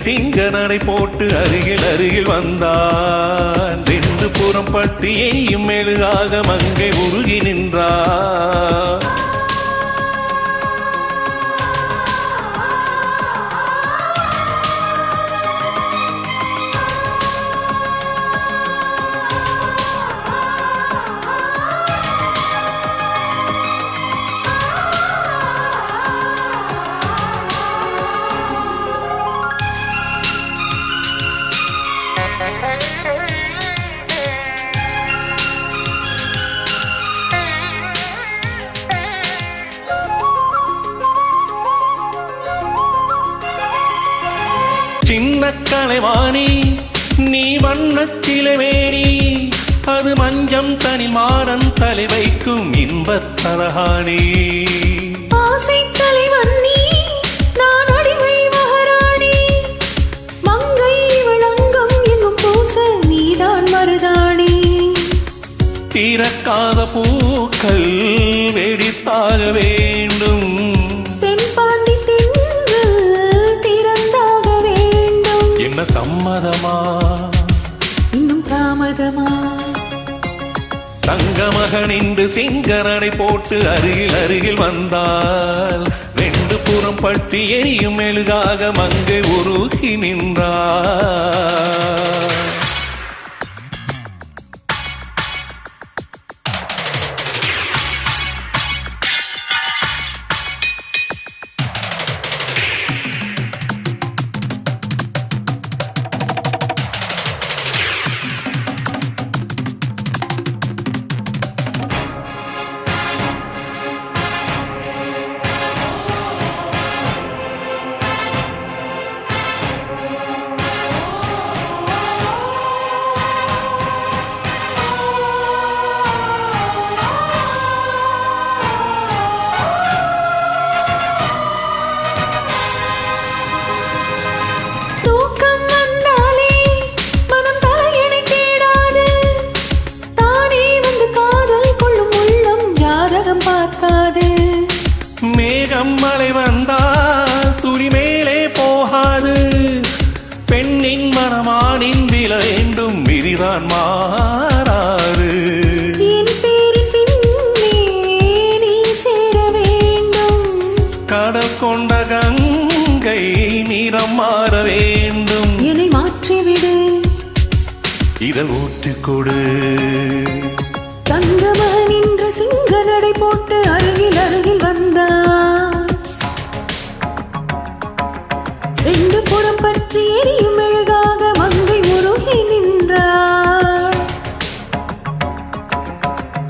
சிங்க நடை போட்டு அருகில் அருகில் வந்தான். ரெண்டு புறம் பற்றி எய்யும் மெழுகாக மங்கை உருகி நின்றான். சின்ன கலைவாணி நீ வண்ணச்சிலவேணி, அது மஞ்சம் தனி மாறன் தலை வைக்கும் இன்பத் தலஹாணி. ஆசை தலைவன்னி நான் அடிமை மகாராணி, மங்கை விளங்கம் எங்கும் பூச நீதான் மருதாணி. திறக்காத பூக்கள் வெடித்தாக வேண்டும், என்ன சம்மதமா இன்னும் தாமதமா? தங்கமகன் இன்று சிங்கரடை போட்டு அருகில் அருகில் வந்தால் ரெண்டு புறம் பற்றி எரியும் மெழுகாக மங்கை உருகி நின்றார். மேகம் மழை வந்தால் துளி மேலே போகாது, பெண்ணின் மனமானின் வில வேண்டும் விரிதான் மாறாது. என் பேரின் பின்னே நீ சேர வேண்டும், கடல் கொண்ட கங்கை நிறம் மாற வேண்டும். என்னை மாற்றிவிடு, இதழ் ஊற்றிக்கொடு. தங்கமகன் இன்று சிங்க நடை போட்டு அருகில் அருகில் வந்தான். ரெண்டு புறம் பற்றி எரியும் மெழுகாக மங்கை உருகி நின்றார்.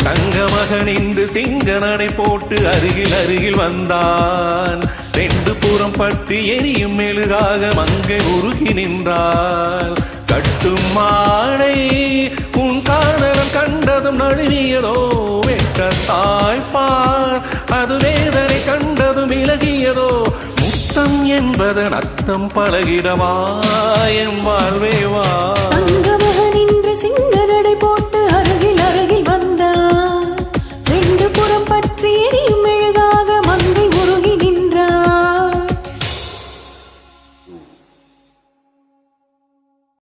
தங்கமகன் இன்று சிங்க நடை போட்டு அருகில் அருகில் வந்தான். ரெண்டு புறம் பற்றி எரியும் மெழுகாக மங்கை உருகி நின்றாள். கட்டும் மாடை உன் காதலம் கண்டதும் நழுவியதோ, வெட்ட தாய்ப்பார் அது வேதனை கண்டதும் விலகியதோ. முத்தம் என்பதன் அர்த்தம் பழகிடமாயம் வாழ்வேவா. தங்கமகன் இன்று சிங்க நடை போட்டு அருகில் அருகில் வந்தான். ரெண்டு புறம் பற்றி எரியும் மெழுகாக மங்கை உருகி நின்றார்.